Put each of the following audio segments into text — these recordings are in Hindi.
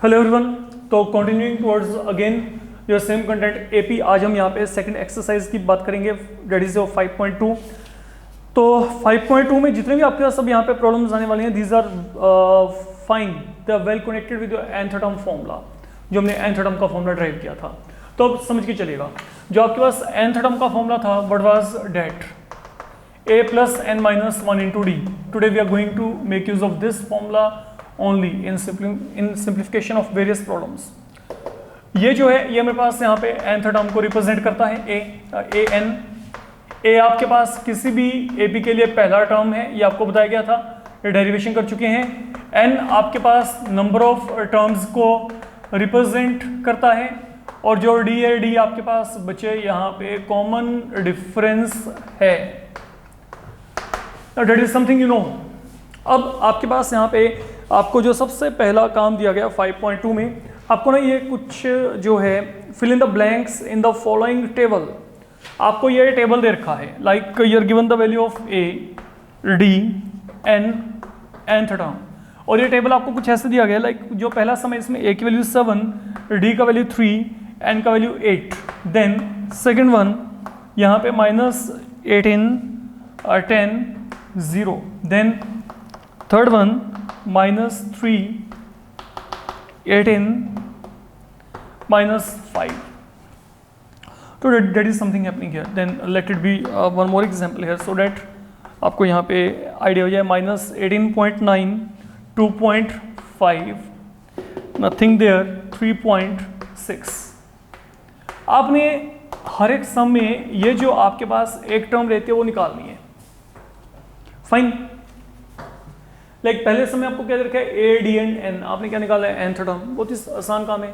Hello everyone. तो continuing towards again your same content AP, आज हम यहाँ पे सेकंड एक्सरसाइज की बात करेंगे, डेट इज 5.2। तो 5.2 में जितने भी आपके पास सब यहाँ पे प्रॉब्लम्स आने वाले हैं, these are fine, they are well connected with your nth term formula, जो हमने nth टर्म का फॉर्मूला ड्राइव किया था। तो अब समझ के चलिएगा, जो आपके पास nth टर्म का फॉर्मूला था, what was that a plus n minus 1 into d. Today we are going to make use of this formula only in simplification of various problems. ये जो है ये मेरे पास यहाँ पे nth टर्म को रिप्रेजेंट करता है a n। a आपके पास किसी भी ab के लिए पहला टर्म है, ये आपको बताया गया था, ये डेरिवेशन कर चुके हैं। n आपके पास नंबर ऑफ टर्म्स को रिप्रेजेंट करता है, और जो d है, d आपके पास बचे यहाँ पे कॉमन डिफरेंस है। That is something you know। अब आपके पास यहाँ पे आपको जो सबसे पहला काम दिया गया 5.2 में, आपको ना ये कुछ जो है fill in the blanks in the following table. आपको ये टेबल दे रखा है, like you are given the value of a, d, n, nth term, और ये टेबल आपको कुछ ऐसे दिया गया, लाइक जो पहला समय इसमें a की वैल्यू 7, d का वैल्यू 3, n का वैल्यू 8, देन सेकेंड वन यहाँ पे -18, 10, 0, then third one -3, 18, -5. So that is something happening here. Then let it be one more example here, so that आपको यहाँ पे आइडिया हो जाए। -18.9, 2.5, nothing there, 3.6। आपने हर एक सम में ये जो आपके पास एक टर्म रहती है वो निकालनी है। फाइन, लाइक पहले समय आपको क्या रखा है, a, d एंड n, आपने क्या निकाला है, nth टर्म। बहुत ही आसान काम है।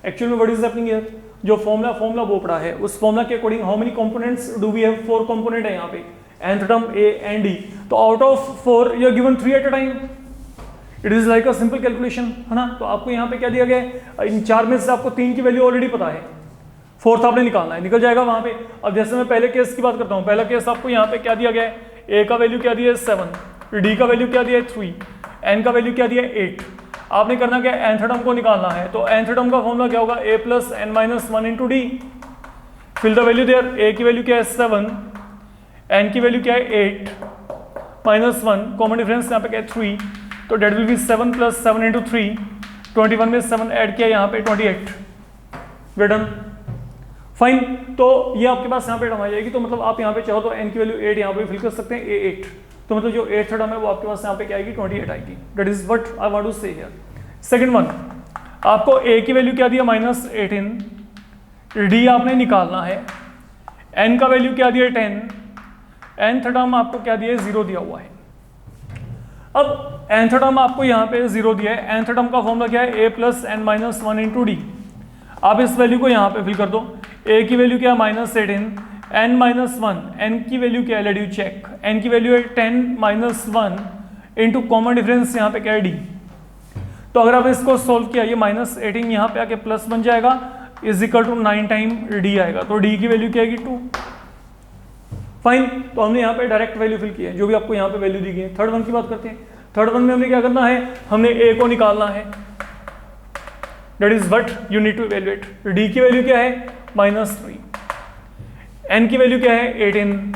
एक्चुअली में व्हाट इज हैपनिंग हियर, जो फॉर्मूला वो पड़ा है, उस फॉर्मूला के according how many components do we have, 4 component है यहाँ पे, nth term a and d। तो out of 4 you are given 3 at a time. It is like a simple calculation, है ना। तो आपको यहाँ पे क्या दिया गया है, इन 4 में से आपको 3 की वैल्यू ऑलरेडी पता है, 4th आपने निकालना है, निकल जाएगा वहां पे। अब जैसे मैं पहले केस की बात करता हूँ, पहला केस आपको यहाँ पे क्या दिया गया है, a का वैल्यू क्या दिया है 7, d का वैल्यू क्या दिया है 3, n का वैल्यू क्या दिया है 8। आपने करना क्या है, nth टर्म को निकालना है। तो nth टर्म का फॉर्मूला क्या होगा, a plus n minus 1 into d। Fill the value there, a की वैल्यू क्या है 7, n की वैल्यू क्या है 8, -1, कॉमन डिफरेंस यहाँ पे क्या है 3, तो डेट विल बी 7 + 7 into 3, 21 में 7 ऐड किया यहाँ पे 28। Well done, fine. तो ये आपके पास यहाँ पे टर्म आ जाएगी। तो मतलब आप यहाँ पे चाहो तो n की वैल्यू 8 यहाँ पे फिल कर सकते हैं, a8। तो मतलब जो 8th टर्म है वो आपके पास यहाँ पे क्या आएगी, 28 आएगी। That is what I want to say here. Second one, आपको a की वैल्यू क्या दिया, -18, d आपने निकालना है, n का वैल्यू क्या दिया 10, nth टर्म आपको क्या दिया, 0 दिया हुआ है। अब nth टर्म आपको यहाँ पे 0 दिया है, nth टर्म का फॉर्मूला क्या है, a plus n minus 1 into d। आप इस वैल्यू को यहाँ पे फिल कर दो, a की वैल्यू क्या है -18, n -1, n की वैल्यू क्या है, लेट यू चेक, n की वैल्यू है 10 -1 इंटू कॉमन डिफरेंस यहाँ पे क्या है d। तो अगर आप इसको सोल्व किया, ये -18 यहाँ पे आके प्लस बन जाएगा, is equal to 9 time d आएगा। तो d की वैल्यू क्या आएगी 2। फाइन, तो हमने यहाँ पे डायरेक्ट वैल्यू फिल किया है, जो भी आपको यहाँ पे वैल्यू दी गई है। थर्ड वन की बात करते हैं। थर्ड वन में हमने क्या करना है, हमने a को निकालना है, that is what you need to evaluate. d की वैल्यू क्या है -3, n की वैल्यू क्या है 18,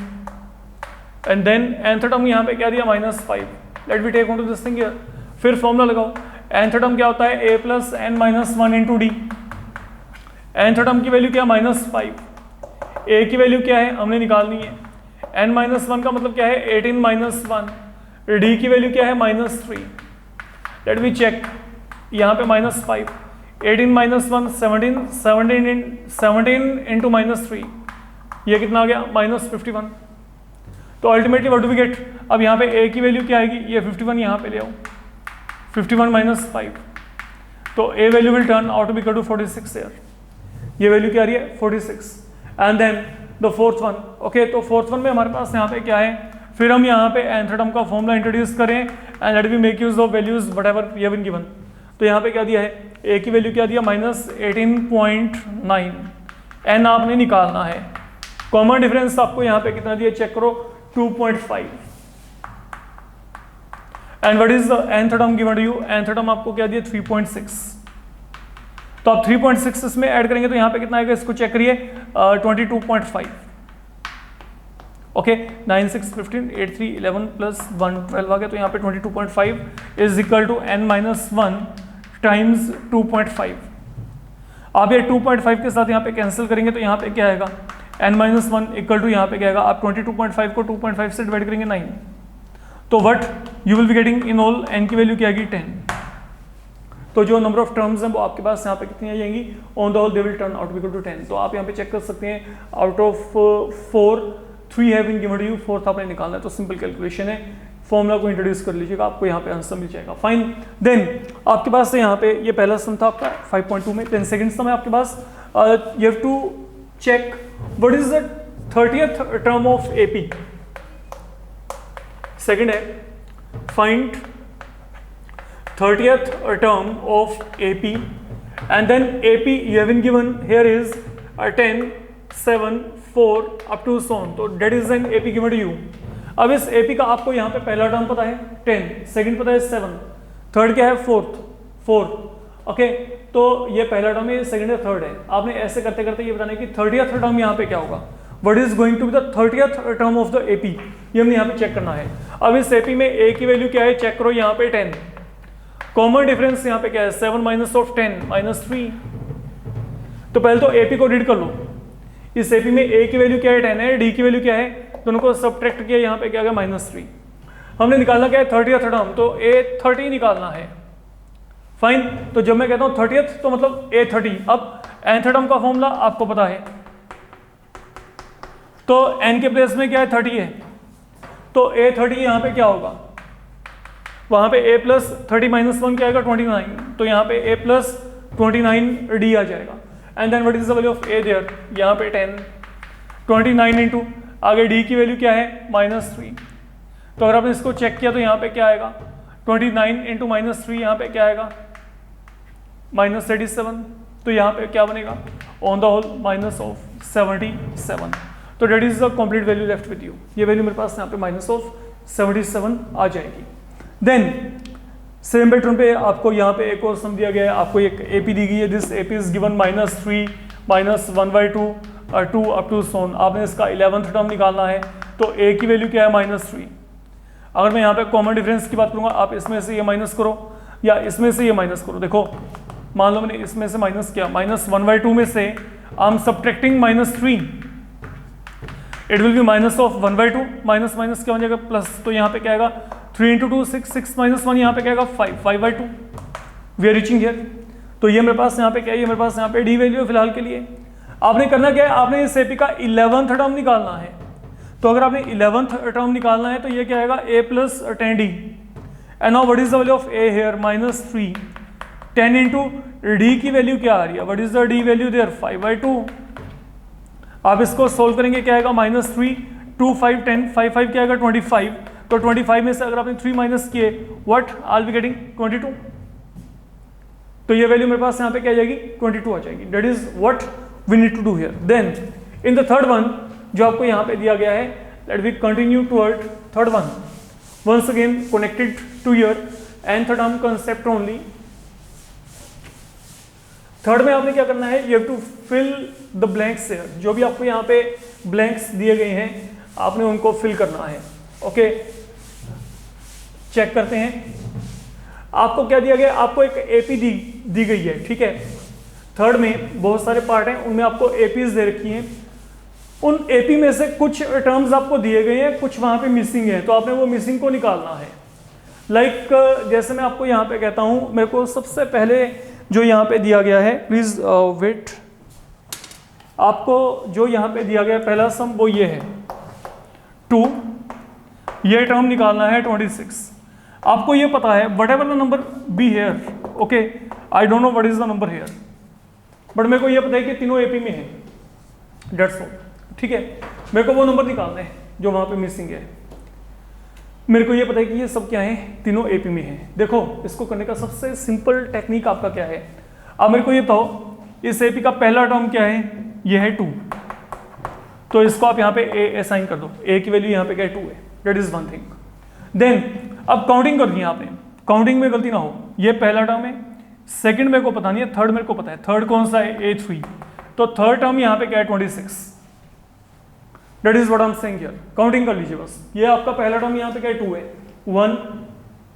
एंड देन nth टर्म यहाँ पे क्या दिया -5। Let me take on to this thing here. फिर फॉर्मूला लगाओ, nth टर्म क्या होता है, a plus n minus 1 into d। nth term की वैल्यू क्या -5, a की वैल्यू क्या है हमने निकालनी है, n -1 का मतलब क्या है 18 -1, d की वैल्यू क्या है -3। लेट मी चेक, यहाँ पे -5, 18 -1, 17 इंटू -3, ये कितना आ गया -51। तो ultimately what do we get, अब यहाँ पे a की वैल्यू क्या आएगी, ये 51 यहाँ पे ले आओ, 51 - 5, तो a value will turn out to be equal to 46 here. ये वैल्यू क्या आ रही है 46। And then the fourth one, okay. तो फोर्थ वन में हमारे पास यहाँ पे क्या है, फिर हम यहाँ पे nth टर्म का फॉर्मूला इंट्रोड्यूस करें, and let we make use of values whatever we have been given. तो यहाँ पे क्या दिया है, a की वैल्यू क्या दिया -18.9, n आपने निकालना है, कॉमन डिफरेंस आपको यहाँ पे कितना दिया चेक करो 2.5। And what is the nth term given to you, nth term आपको क्या दिया 3.6। तो आप 3.6 इसमें ऐड करेंगे तो यहाँ पे कितना आएगा, इसको चेक करिए, 22.5। ओके, 9 6 15 8 3 11 प्लस 1 12 आ गया, तो यहाँ पे 22.5 is equal to n-1 times 2.5। आप ये 2.5 के साथ यहाँ पे कैंसिल करेंगे तो यहाँ पे क्या आएगा, n-1 इक्वल टू यहाँ पे क्या आएगा, आप 22.5 को 2.5 से डिवाइड करेंगे 9, तो what you will be getting in all, n की वैल्यू क्या आएगी 10। तो जो नंबर ऑफ टर्म्स हैं वो आपके पास यहाँ पे कितनी आ जाएंगी, on the whole they will turn out equal to 10। तो आप यहाँ पे चेक कर सकते हैं, out of 4 3 have been given to you, 4th आपने निकालना है, तो सिंपल कैलकुलेशन है, फॉर्मूला को इंट्रोड्यूस कर लीजिएगा, आपको यहाँ पे आंसर मिल जाएगा। फाइन, देन आपके पास से यहाँ पे ये पहला सम था आपका 5.2 में, देन सेकंड सम है आपके पास, you have to check what is the 30th term of AP. Second है find 30th term of AP, and then AP you have been given here is 10 7 4 up to so on, तो that is an AP given to you। अब इस AP का आपको यहाँ पे पहला टर्म पता है 10, सेकंड पता है 7, थर्ड क्या है 4। ओके, तो ये पहला टर्म है, सेकंड है, थर्ड है। आपने ऐसे करते करते ये बताना है कि 30th टर्म यहाँ पे क्या होगा, what is going to be the 30th term of the AP, ये हमने यहाँ पे चेक करना है। अब इस AP में A की वैल्यू क्या है, चेक करो, यहाँ पे 10, कॉमन डिफरेंस यहाँ पे क्या है 7 माइनस ऑफ 10 -3। तो पहले तो AP को रीड कर लो, इस AP में A की वैल्यू क्या है 10 है, D की वैल्यू क्या है, दोनों को सब्ट्रैक्ट किया, यहाँ पे क्या गया -3। हमने निकालना क्या है 30th टर्म, तो A30 निकालना है। फाइन, तो जब मैं कहता हूँ 30th तो मतलब A30। अब nth टर्म का फॉर्मूला आपको पता है, तो n के प्लेस में क्या है 30 है, तो A30 यहाँ पे क्या होगा, वहां पे A प्लस 30 माइनस 1 क्या आएगा 29, तो यहाँ पे A प्लस 29 D आ जाएगा। And then what is the value of A there, यहाँ पे 10, 29 इंटू आगे D की वैल्यू क्या है -3। तो अगर आपने इसको चेक किया तो यहाँ पे क्या आएगा 29 इंटू -3, यहाँ पे क्या आएगा -87। तो यहाँ पे क्या बनेगा, ऑन द होल -77। तो that is the complete value left with you, ये वैल्यू मेरे पास यहाँ पे -77 आ जाएगी। देन सेम पैटर्न पे आपको यहाँ पे एक और सम दिया गया है, आपको एक AP दी गई है, this AP is given -3 -1/2 2 up to सोन। आपने इसका 11th टर्म निकालना है, तो A की वैल्यू क्या है -3। अगर मैं यहाँ पे कॉमन डिफरेंस की बात करूँगा, आप इसमें से ये माइनस करो या इसमें से ये माइनस करो। देखो मान लो मैंने इसमें से माइनस किया, -1/2 में से I am subtracting -3, it will be -1/2, minus minus क्या हो जाएगा प्लस, तो यहाँ पे क्या आएगा 3 × 2 6 6 -1, यहाँ पे क्या आएगा 5/2। We are reaching here. तो ये मेरे पास यहाँ पे क्या है, ये मेरे पास यहाँ पे D वैल्यू है फिलहाल के लिए। आपने करना क्या है, आपने इस AP का 11th टर्म निकालना है। तो अगर आपने 11th टर्म निकालना है तो ये क्या आएगा A plus 10D। And now what is the value of A here -3, 10 into D की वैल्यू क्या आ रही है, what is the D value there 5/2। आप इसको सोल्व करेंगे क्या आएगा -3 2 5 10 5 5 क्या आएगा 25। तो 25 में से अगर आपने 3 माइनस किए, what I will be getting 22। तो ये वैल्यू मेरे पास यहाँ पे क्या आ जाएगी 22 आ जाएगी। That is what we need to do here. Then in the third one जो आपको यहाँ पे दिया गया है, let we continue toward third one, once again connected to your nth term concept only. Third में आपने क्या करना है, you have to fill the blanks here. जो भी आपको यहाँ पे ब्लैंक्स दिए गए हैं आपने उनको फिल करना है। ओके, चेक करते हैं आपको क्या दिया गया, आपको एक AP दी गई है, ठीक है। थर्ड में बहुत सारे पार्ट हैं, उनमें आपको APs दे रखी हैं। उन AP में से कुछ टर्म्स आपको दिए गए हैं, कुछ वहां पे मिसिंग है, तो आपने वो मिसिंग को निकालना है। लाइक जैसे मैं आपको यहाँ पे कहता हूँ, मेरे को सबसे पहले जो यहाँ पे दिया गया है, प्लीज वेट, आपको जो यहाँ पे दिया गया पहला सम वो ये है 2, ये टर्म निकालना है 26। आपको ये पता है what ever the number be here, okay, I don't know what is the number here, but मेरे को ये पता है कि तीनों AP में है, डेट्स ऑल, ठीक है। मेरे को वो नंबर निकालना है जो वहां पे मिसिंग है। मेरे को ये पता है कि ये सब क्या है, तीनों AP में है। देखो इसको करने का सबसे सिंपल टेक्निक आपका क्या है, अब मेरे को ये बताओ इस AP का पहला टर्म क्या है, ये है 2, तो इसको आप यहाँ पे A असाइन कर दो, A की वैल्यू यहाँ पे क्या है 2 है, that is one thing. Then अब काउंटिंग करनी है आपने, काउंटिंग में गलती ना हो, ये पहला टर्म है, सेकंड मेरे को पता नहीं है, थर्ड मेरे को पता है। थर्ड कौन सा है? A3। तो थर्ड टर्म यहाँ पे क्या है? 26। That is what I am saying here. Counting कर लीजिए बस। ये आपका पहला टर्म यहाँ पे क्या है? 2 है। 1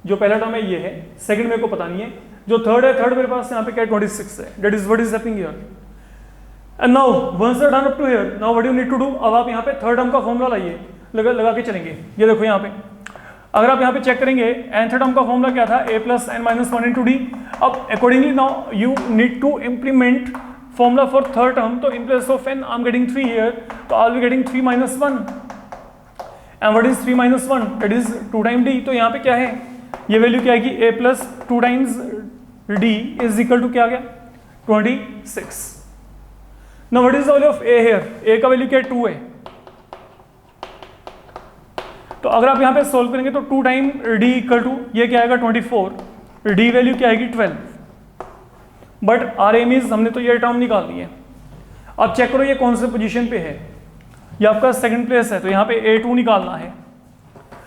जो पहला टर्म है ये है, सेकंड मेरे को पता नहीं है। जो थर्ड है, थर्ड मेरे पास यहाँ पे क्या है? 26 है। That is what is happening here. And now once you are done up to here, now what you need to do, अब आप यहाँ पे थर्ड टर्म का फॉर्मूला लाइए, लगा के चलेंगे। ये देखो यहाँ पे, अगर आप यहाँ पे चेक करेंगे, nth टर्म का फॉर्मूला क्या था? a plus n minus 1 into d. अब accordingly now you need to implement formula for third term. तो in place of n I am getting 3 here, तो I will be getting 3 minus 1। And what is 3 minus 1? That is 2 time d। तो यहाँ पे क्या है? ये वैल्यू क्या आएगी? a plus 2 times d is equal to क्या आ गया? 26। Now what is the value of a here? a का वैल्यू क्या है? 2 है। तो अगर आप यहाँ पे सोल्व करेंगे तो 2 टाइम d इक्वल टू ये क्या आएगा? 24। d वैल्यू क्या आएगी? 12। बट आर एम इज, हमने तो ये टर्म निकाल ली है। अब चेक करो ये कौन से पोजीशन पे है। ये आपका सेकंड प्लेस है, तो यहाँ पे a2 निकालना है।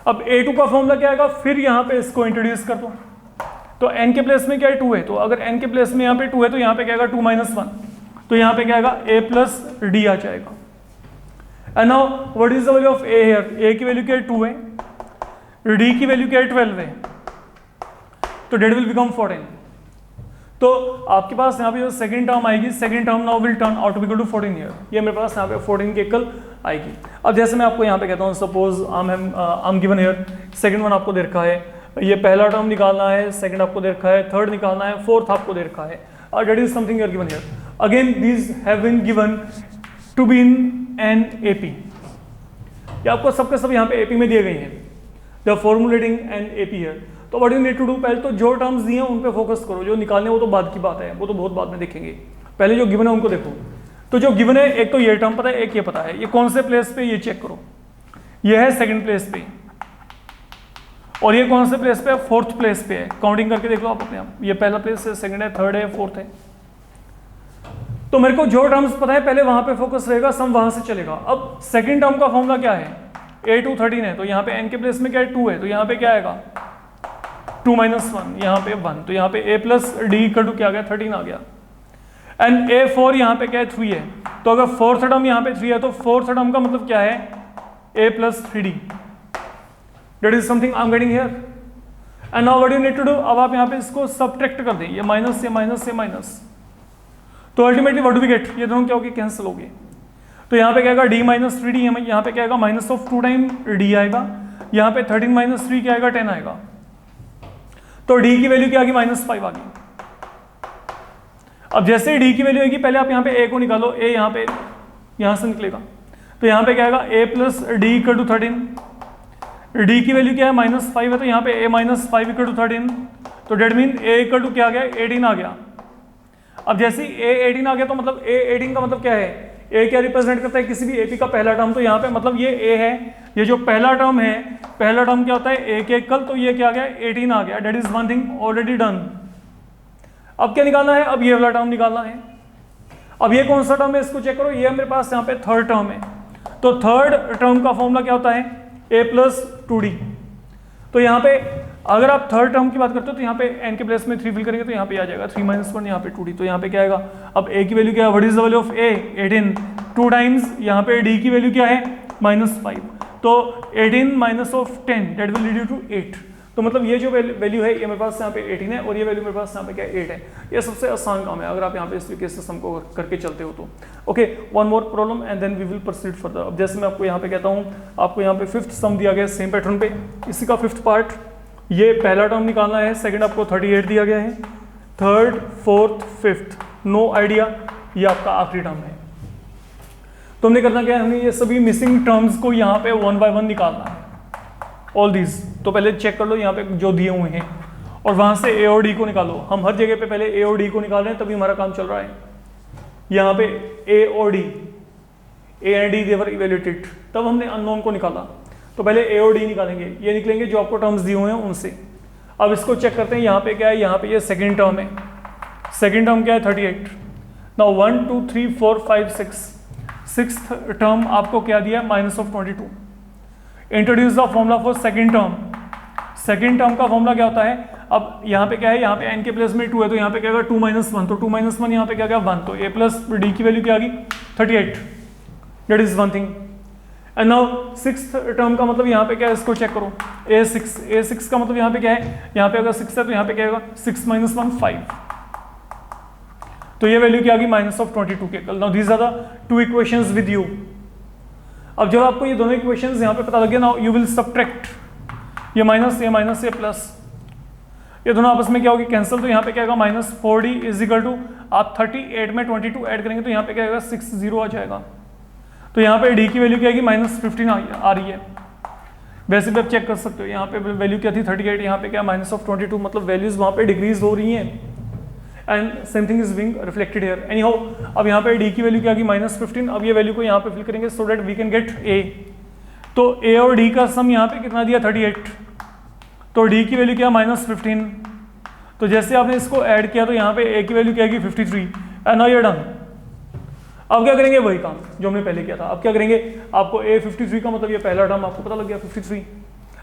अब a2 का फॉर्मूला क्या आएगा? फिर यहाँ पे इसको इंट्रोड्यूस कर दो। तो n के प्लेस में क्या है? 2 है। तो अगर n के प्लेस में यहाँ पे 2 है, तो यहाँ पे क्या आएगा? 2 माइनस 1। तो यहाँ पे क्या आएगा? a प्लस d आ जाएगा। And now what is the value of a here? a की वैल्यू क्या है? 2 है। d की वैल्यू क्या है? 12 है। तो डेट विल बिकम 14। तो आपके पास यहाँ पे जो सेकंड टर्म आएगी, second term now will turn out to equal to 14 here. ये मेरे पास यहाँ पे 14 के इक्वल आएगी। अब जैसे मैं आपको यहाँ पे कहता हूँ, suppose I am given here, second one आपको दे रखा है, ये पहला टर्म निकालना है, सेकंड आपको दे रखा है, थर्ड निकालना है, फोर्थ आपको दे रखा है, और that is something you are given here. Again these have been given to be in an AP। ये आपको सबके सब यहाँ पे AP में दिए गए हैं। They are formulating an AP here. तो what you need to do, पहले तो जो टर्म्स दिए हैं उन पे फोकस करो, जो निकालने वो तो बाद की बात है, वो तो बहुत बाद में देखेंगे। पहले जो गिवन है उनको देखो। तो जो गिवन है, एक तो ये टर्म पता है, एक ये पता है। ये कौन से प्लेस पे? ये चेक करो, ये है सेकंड प्लेस पे, और ये कौन से प्लेस पे है? फोर्थ प्लेस पे है। काउंटिंग करके देख लो आप अपने आप। ये पहला प्लेस है, सेकंड है, थर्ड है, फोर्थ है। तो मेरे को जो टर्म्स पता है पहले वहां पे फोकस रहेगा, सम वहां से चलेगा। अब सेकंड टर्म का फॉर्मूला क्या है? a2 13 है, तो यहाँ पे n के प्लेस में क्या है? 2 है। तो यहाँ पे क्या आएगा? 2 माइनस 1, यहाँ पे 1। तो यहाँ पे a plus d equal to क्या आ गया? 13 आ गया। एंड a4 यहाँ पे क्या है? 3 है। तो अगर फोर्थ टर्म यहाँ पे 3 है, तो फोर्थ टर्म का मतलब क्या है? a plus 3d। That is something I am getting here. And now what you need to do, अब आप यहाँ पे इसको सब्ट्रैक्ट कर दें, ये माइनस से माइनस से माइनस, तो ultimately what do we get? ये दोनों क्या होगी? कैंसिल हो गए। तो यहाँ पे क्या आएगा? d minus 3d। यहाँ पे क्या आएगा? माइनस ऑफ 2 टाइम d आएगा। यहाँ पे 13 माइनस 3 क्या आएगा? 10 आएगा। तो d की वैल्यू क्या आ गई? माइनस 5 आ गई। अब जैसे d की वैल्यू आएगी, पहले आप यहाँ पे a को निकालो, a यहाँ से निकलेगा। तो यहाँ पे क्या आएगा? a plus d equal to 13। d की वैल्यू क्या है? माइनस 5 है, तो यहाँ पे a माइनस 5 इक्वल टू 13। तो that mean a equal to क्या आ गया? 18 आ गया। अब जैसे a 18 आ गया, तो मतलब a 18 का मतलब क्या है? a क्या रिप्रेजेंट करता है? किसी भी AP का पहला टर्म। तो यहाँ पे मतलब ये a है, ये जो पहला टर्म है, पहला टर्म क्या होता है? a के इक्वल। तो ये क्या आ गया? 18 आ गया। That is one thing already done. अब क्या निकालना है? अब ये वाला टर्म निकालना है। अब ये कौन सा टर्म है? इसको चेक करो। ये मेरे पास यहाँ पे थर्ड टर्म है। तो थर्ड टर्म का फॉर्मूला क्या होता है? a plus 2d। तो यहाँ पे अगर आप थर्ड टर्म की बात करते हो, तो यहाँ पे n के प्लेस में 3 फिल करेंगे, तो यहाँ पे आ जाएगा 3 माइनस 1, यहाँ पे 2d। तो यहाँ पे क्या आएगा? अब a की वैल्यू क्या है? What is the value of a? 18। 2 times यहाँ पे d की वैल्यू क्या है? माइनस 5। तो 18 minus of 10 that will lead you to 8। तो मतलब ये जो वैल्यू है, ये मेरे पास यहाँ पे 18 है, और ये वैल्यू मेरे पास यहाँ पे क्या है? 8 है। ये सबसे आसान काम है अगर आप यहाँ पे इस तरीके से सम को करके चलते हो तो। Okay, one more problem and then we will proceed further. अब जैसे मैं आपको यहाँ पे कहता हूँ, आपको यहाँ पे फिफ्थ सम दिया गया है सेम पैटर्न पे। इसी का फिफ्थ पार्ट, ये पहला टर्म निकालना है, सेकंड आपको 38 दिया गया है, third, fourth, fifth no idea, ये आपका आखिरी टर्म है। तो हमने करना क्या है? हमें ये सभी मिसिंग टर्म्स को यहाँ पे 1 बाय 1 निकालना है, ऑल दीज। तो पहले चेक कर लो यहाँ पे जो दिए हुए हैं, और वहाँ से a और d को निकालो। हम हर जगह पे पहले a और d को निकाल रहे हैं, तभी हमारा काम चल रहा है। यहाँ पे a और d, a and d they were evaluated, तब हमने अननोन को निकाला। तो पहले a और d निकालेंगे, ये निकलेंगे जो आपको टर्म्स दिए हुए हैं उनसे। अब इसको चेक करते हैं, यहाँ पे क्या है? यहाँ पे ये सेकंड टर्म है। सेकंड टर्म क्या है? 38। नाउ 1 2 3 4 5 6, सिक्स्थ टर्म आपको क्या दिया? Minus of 22। Introduce the formula for second term. Second term का फॉर्मूला क्या होता है? अब यहाँ पे क्या है, यहाँ पे n के प्लेस में 2 है तो यहाँ पे क्या होगा 2 - 1, तो 2 - 1 यहाँ पे क्या गया 1, तो a प्लस d की वैल्यू क्या आ गई 38, that is one thing. And now sixth term का मतलब यहाँ पे क्या है, इसको चेक करो, a6 का मतलब यहाँ पे क्या है, यहाँ पे अगर 6 है तो यहाँ पे क्या होगा 6 - 1 5, तो ये वैल्यू क्या आ गई -22 के कल। Now these are the two equations with you. अब जब आपको ये दोनों इक्वेशंस यहाँ पे पता लग गया, नाउ यू विल सब्ट्रैक्ट ये माइनस ये प्लस, ये दोनों आपस में क्या होगी कैंसिल, तो यहाँ पे क्या होगा -4d इज इक्वल टू, आप 38 में 22 ऐड करेंगे तो यहाँ पे क्या होगा 60 आ जाएगा, तो यहाँ पे d की वैल्यू क्या आएगी -15 आ रही है। वैसे भी आप चेक कर सकते हो, यहाँ पे वैल्यू क्या थी 38, यहाँ पे क्या -22, मतलब वैल्यूज वहाँ पे डिक्रीज हो रही हैं and same thing is being reflected here. Any how अब यहाँ पे d की वैल्यू क्या आ गई -15, अब ये वैल्यू को यहाँ पे फिल करेंगे so that we can get a, तो a और d का सम यहाँ पे कितना दिया 38, तो d की वैल्यू क्या -15, तो जैसे आपने इसको ऐड किया तो यहाँ पे a की वैल्यू क्या आएगी 53 and now you are done. अब क्या करेंगे वही काम जो हमने पहले किया था, अब क्या करेंगे, आपको a 53 का मतलब ये पहला टर्म आपको पता लग गया 53,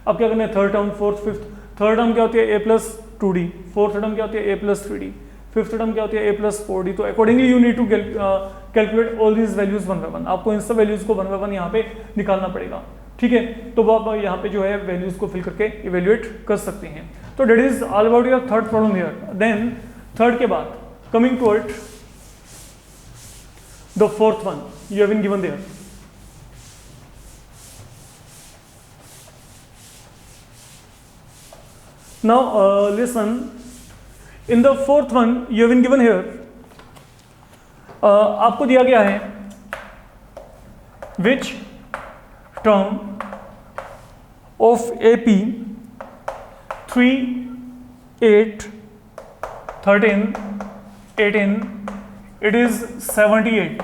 अब क्या करना है third term fourth fifth, third term क्या होती है a + 2d, फोर्थ टर्म क्या होती है a + 3d, फिफ्थ टर्म क्या होती है a + 4d, तो accordingly you need to calculate all these values one by one, आपको इन सब वैल्यूज को वन बाय वन यहाँ पे निकालना पड़ेगा, ठीक है। तो वो आप यहाँ पे जो है वैल्यूज को फिल करके इवेल्युएट कर सकते हैं। तो that is all about your third problem here. Then third के बाद coming toward the fourth one you have been given there. Now listen, in the fourth one you have been given here, आपको दिया गया है which term of AP 3, 8, 13, 18 it is 78,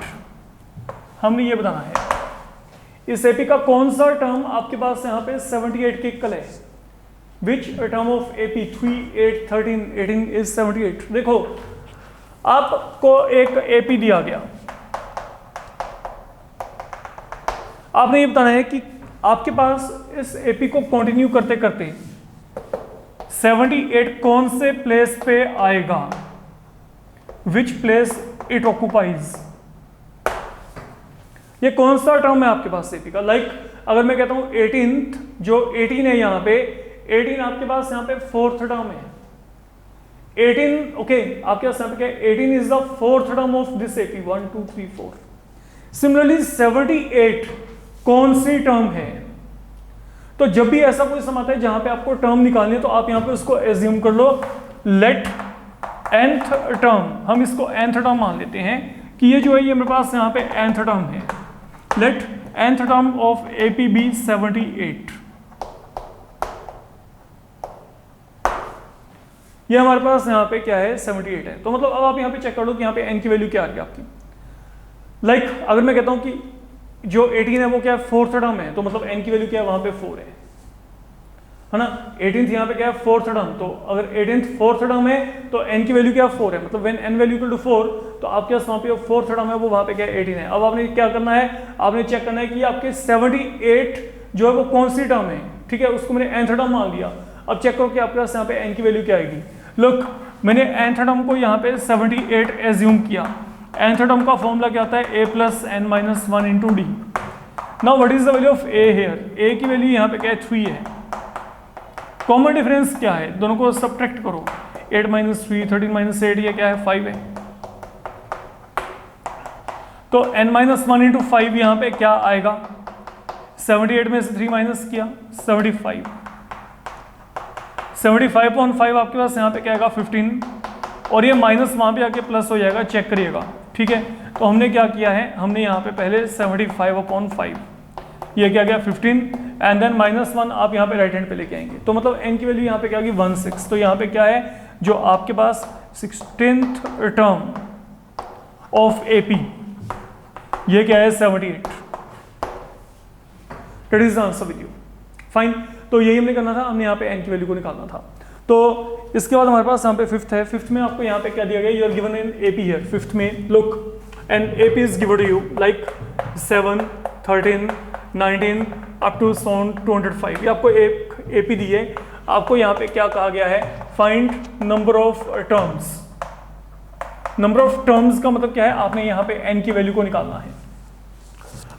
हमने ये बताना है इस एपी का कौन सा टर्म आपके पास यहाँ पे 78 के इक्वल है, which term of AP 3, 8, 13, 18 is 78। देखो आपको एक एपी दिया गया, आपने ये बताना है कि आपके पास इस एपी को कंटिन्यू करते करते 78 कौन से प्लेस पे आएगा, विच प्लेस इट ऑक्यूपाइज, ये कौन सा टर्म है आपके पास एपी का। लाइक अगर मैं कहता हूं 18th, जो 18 है यहाँ पे 18 आपके पास यहाँ पे फोर्थ टर्म है 18, ओके आपके पास यहाँ पे क्या है 18 is the fourth term of this AP 1, 2, 3, 4। Similarly 78 कौन सी टर्म है, तो जब भी ऐसा कोई सम आता है जहां पे आपको टर्म निकालनी है तो आप यहाँ पे उसको एज्यूम कर लो लेट nth टर्म, हम इसको nth टर्म मान लेते हैं कि ये जो है ये मेरे पास यहाँ पे nth टर्म है, let nth term of AP be 78, ये हमारे पास यहाँ पे क्या है 78 है। तो मतलब अब आप यहाँ पे चेक कर लो कि यहाँ पे n की वैल्यू क्या आ रही है आपकी। लाइक अगर मैं कहता हूँ कि जो 18 है वो क्या है फोर्थ टर्म है, तो मतलब n की वैल्यू क्या है वहां पे 4 है ना। 18th यहाँ पे क्या है फोर्थ टर्म, तो अगर 18th फोर्थ टर्म है तो n की वैल्यू क्या 4 है, मतलब when n value equal to 4 तो आपके पास वहाँ पे फोर्थ टर्म है वो वहाँ पे क्या है 18 है। अब आपने क्या करना है, आपने चेक करना है कि आपके 78 जो है वो कौन सी टर्म है, ठीक है, उसको मैंने nth टर्म मान लिया। अब चेक करो कि आपके पास यहाँ पे n की वैल्यू क्या आएगी। लुक मैंने nth टर्म को यहाँ पे 78 एज्यूम किया, nth टर्म का फॉर्मूला क्या आता है a + n - 1 × d। Now what is the value of a here, a की वैल्यू यहाँ पे क्या है 3 है। कॉमन डिफरेंस क्या है, दोनों को सब्ट्रैक्ट करो, 8 - 3, 13 - 8 ये क्या है 5 है, तो n - 1 × 5 यहाँ पे क्या आएगा, 78 में से 3 माइनस किया 75, 75/5 आपके पास यहाँ पे क्या आएगा 15, और ये माइनस वहाँ पे आके प्लस हो जाएगा, चेक करिएगा, ठीक है। तो हमने क्या किया है, हमने यहाँ पे पहले 75/5 ये क्या गया 15 एंड देन -1 आप यहाँ पे राइट हैंड पे लेके आएंगे, तो मतलब n की वैल्यू यहाँ पे क्या होगी 16। तो यहाँ पे क्या है जो आपके पास 16th टर्म ऑफ AP ये क्या है 78, that is the answer with you, fine. तो यही हमने करना था, हमने यहाँ पे n की वैल्यू को निकालना था। तो इसके बाद हमारे पास यहाँ पे फिफ्थ है, फिफ्थ में आपको यहाँ पे क्या दिया गया, you are given in AP here, fifth में look and AP is given to you like 7, 13, 19 up to 205, ये आपको एक AP दी है, आपको यहाँ पे क्या कहा गया है find number of terms. Number of terms का मतलब क्या है, आपने यहाँ पे n की वैल्यू को निकालना है।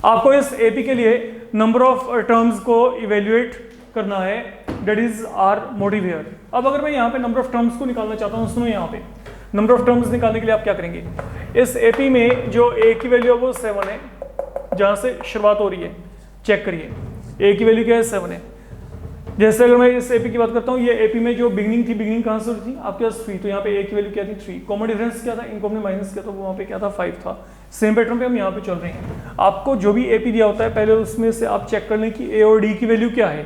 आपको इस एपी के लिए नंबर ऑफ टर्म्स को इवेल्युएट करना है, that is our motive here. अब अगर मैं यहाँ पे नंबर ऑफ टर्म्स को निकालना चाहता हूँ, सुनो यहाँ पे नंबर ऑफ टर्म्स निकालने के लिए आप क्या करेंगे, इस एपी में जो ए की वैल्यू है वो 7 है, जहाँ से शुरुआत हो रही है चेक करिए, ए की वैल्यू क्या है 7 है। जैसे अगर मैं इस एपी की बात करता हूँ, ये एपी में जो बिगनिंग थी, बिगनिंग कहाँ से थी आपके पास 3, तो यहाँ पे ए की वैल्यू क्या थी 3। कॉमन डिफरेंस क्या था, इनको हमने माइनस किया तो वहाँ पे क्या था 5 था। सेम पैटर्न पे हम यहाँ पे चल रहे हैं। आपको जो भी एपी दिया होता है पहले उसमें से आप चेक कर लें कि ए और डी की वैल्यू क्या है।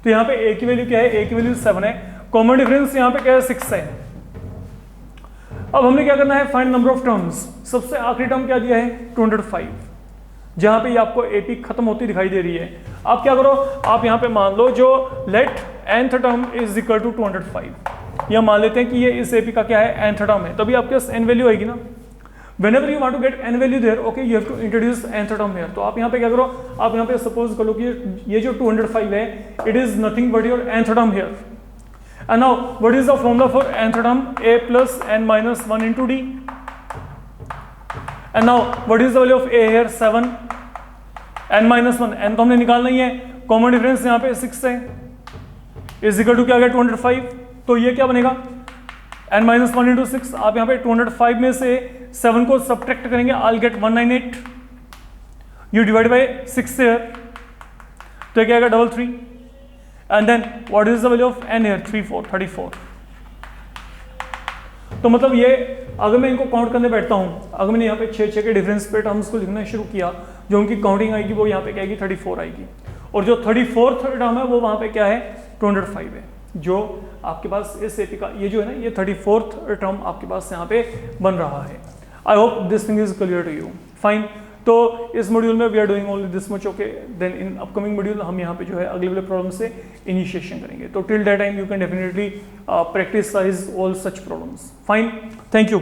तो यहाँ पे ए की वैल्यू क्या है, ए की वैल्यू 7 है, कॉमन डिफरेंस यहाँ पे क्या है 6 है। अब हमने क्या करना है, फाइंड नंबर ऑफ टर्म्स। सबसे आखिरी टर्म क्या दिया है 205, जहां पे आपको एपी खत्म होती दिखाई दे रही है। आप क्या करो, आप यहां पे मान लो जो let nth term is equal to 205, या मान लेते हैं कि ये इस एपी का क्या है nth टर्म है, तभी आपके पास n वैल्यू आएगी ना। whenever you want to get n value there, okay, you have to introduce nth term here। तो आप यहाँ पे क्या करो, आप यहाँ पे सपोज करो कि ये जो 205 है, it is nothing but your nth term here। And now what is the formula for nth term, a plus n minus 1 into d। And now what is the value of a here, 7, n minus 1, n तो हमने निकालना ही है, कॉमन डिफरेंस यहाँ पे 6 है, इज इक्वल टू क्या आ गया 205। तो ये क्या बनेगा n minus 1 into 6। आप यहाँ पे 205 में से 7 को सब्ट्रैक्ट करेंगे, I'll get 198, you divide by 6 here, तो क्या आएगा 33, and then what is the value of n here, 34। तो मतलब ये अगर मैं इनको काउंट करने बैठता हूँ, अगर मैंने यहाँ पे 6 के डिफरेंस पे टर्म्स को लिखना शुरू किया, जो उनकी काउंटिंग आएगी वो यहाँ पे क्या आएगी 34 आएगी, और जो 34th टर्म है वो वहाँ पे क्या है 205 है, जो आपके पास इस एपी का ये जो है ना, ये 34th टर्म आपके पास यहाँ पे बन रहा है। I hope this thing is clear to you, fine. तो इस मॉड्यूल में we are doing only this much, okay. Then in upcoming module हम यहाँ पे जो है अगले वाले प्रॉब्लम से इनिशिएशन करेंगे। तो till that time you can definitely practice all such problems, fine, thank you.